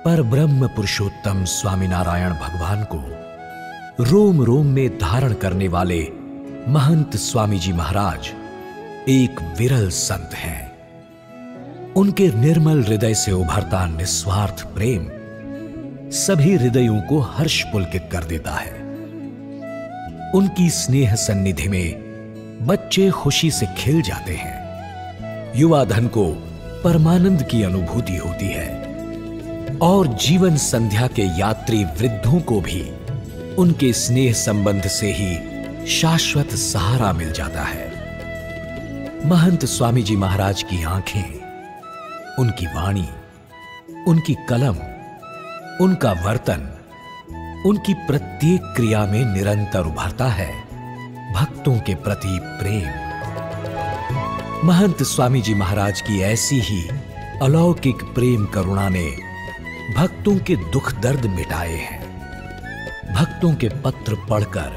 पर ब्रह्म पुरुषोत्तम स्वामीनारायण भगवान को रोम रोम में धारण करने वाले महंत स्वामी जी महाराज एक विरल संत हैं। उनके निर्मल हृदय से उभरता निस्वार्थ प्रेम सभी हृदयों को हर्ष पुलकित कर देता है। उनकी स्नेह सन्निधि में बच्चे खुशी से खिल जाते हैं, युवा धन को परमानंद की अनुभूति होती है और जीवन संध्या के यात्री वृद्धों को भी उनके स्नेह संबंध से ही शाश्वत सहारा मिल जाता है। महंत स्वामी जी महाराज की आंखें, उनकी वाणी, उनकी कलम, उनका वर्तन, उनकी प्रत्येक क्रिया में निरंतर उभरता है भक्तों के प्रति प्रेम। महंत स्वामी जी महाराज की ऐसी ही अलौकिक प्रेम करुणा ने भक्तों के दुख दर्द मिटाए हैं। भक्तों के पत्र पढ़कर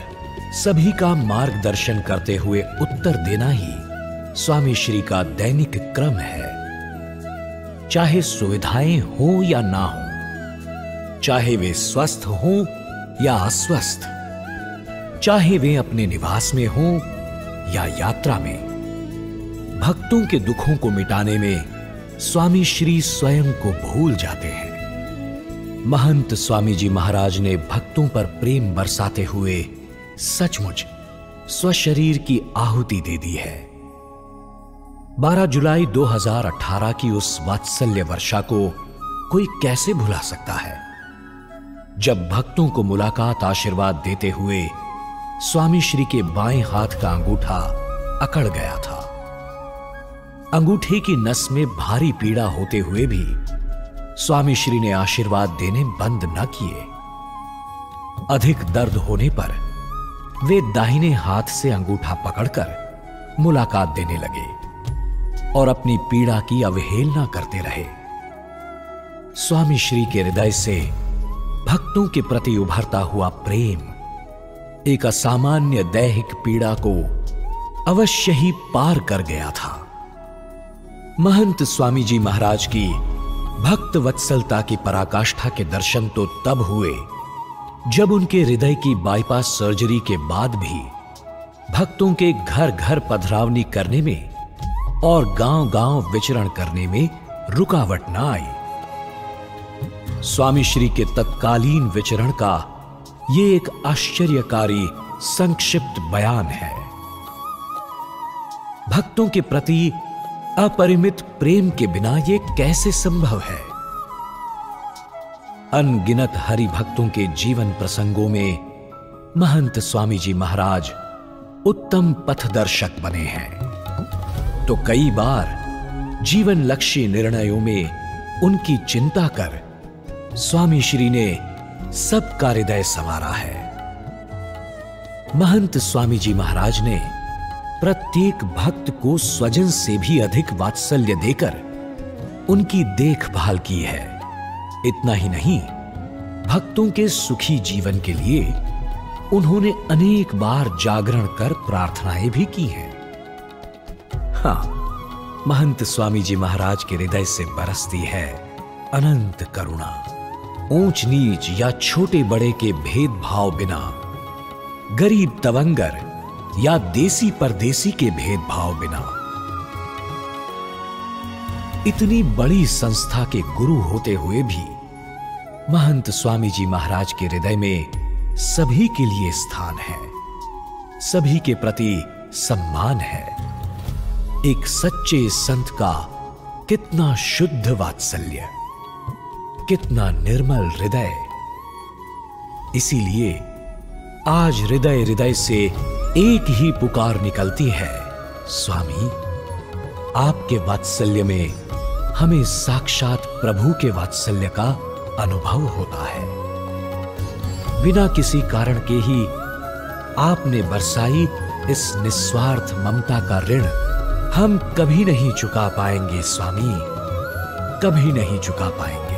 सभी का मार्गदर्शन करते हुए उत्तर देना ही स्वामी श्री का दैनिक क्रम है। चाहे सुविधाएं हो या ना हो, चाहे वे स्वस्थ हों या अस्वस्थ, चाहे वे अपने निवास में हों या यात्रा में, भक्तों के दुखों को मिटाने में स्वामी श्री स्वयं को भूल जाते हैं। महंत स्वामी जी महाराज ने भक्तों पर प्रेम बरसाते हुए सचमुच स्वशरीर की आहुति दे दी है। 12 जुलाई 2018 की उस वात्सल्य वर्षा को कोई कैसे भुला सकता है, जब भक्तों को मुलाकात आशीर्वाद देते हुए स्वामी श्री के बाएं हाथ का अंगूठा अकड़ गया था। अंगूठे की नस में भारी पीड़ा होते हुए भी स्वामी श्री ने आशीर्वाद देने बंद न किए। अधिक दर्द होने पर वे दाहिने हाथ से अंगूठा पकड़कर मुलाकात देने लगे और अपनी पीड़ा की अवहेलना करते रहे। स्वामी श्री के हृदय से भक्तों के प्रति उभरता हुआ प्रेम एक असामान्य दैहिक पीड़ा को अवश्य ही पार कर गया था। महंत स्वामी जी महाराज की भक्त वत्सलता की पराकाष्ठा के दर्शन तो तब हुए जब उनके हृदय की बाईपास सर्जरी के बाद भी भक्तों के घर घर पधरावनी करने में और गांव-गांव विचरण करने में रुकावट न आई। स्वामी श्री के तत्कालीन विचरण का यह एक आश्चर्यकारी संक्षिप्त बयान है। भक्तों के प्रति अपरिमित प्रेम के बिना यह कैसे संभव है? अनगिनत हरि भक्तों के जीवन प्रसंगों में महंत स्वामी जी महाराज उत्तम पथदर्शक बने हैं, तो कई बार जीवन लक्ष्य निर्णयों में उनकी चिंता कर स्वामी श्री ने सबका हृदय संवारा है। महंत स्वामी जी महाराज ने प्रत्येक भक्त को स्वजन से भी अधिक वात्सल्य देकर उनकी देखभाल की है। इतना ही नहीं, भक्तों के सुखी जीवन के लिए उन्होंने अनेक बार जागरण कर प्रार्थनाएं भी की हैं। हां, महंत स्वामी जी महाराज के हृदय से बरसती है अनंत करुणा। ऊंच नीच या छोटे बड़े के भेदभाव बिना, गरीब तवंगर या देसी परदेसी के भेदभाव बिना, इतनी बड़ी संस्था के गुरु होते हुए भी महंत स्वामी जी महाराज के हृदय में सभी के लिए स्थान है, सभी के प्रति सम्मान है। एक सच्चे संत का कितना शुद्ध वात्सल्य, कितना निर्मल हृदय। इसीलिए आज हृदय हृदय से एक ही पुकार निकलती है, स्वामी, आपके वात्सल्य में हमें साक्षात प्रभु के वात्सल्य का अनुभव होता है। बिना किसी कारण के ही आपने बरसाई इस निस्वार्थ ममता का ऋण हम कभी नहीं चुका पाएंगे स्वामी, कभी नहीं चुका पाएंगे।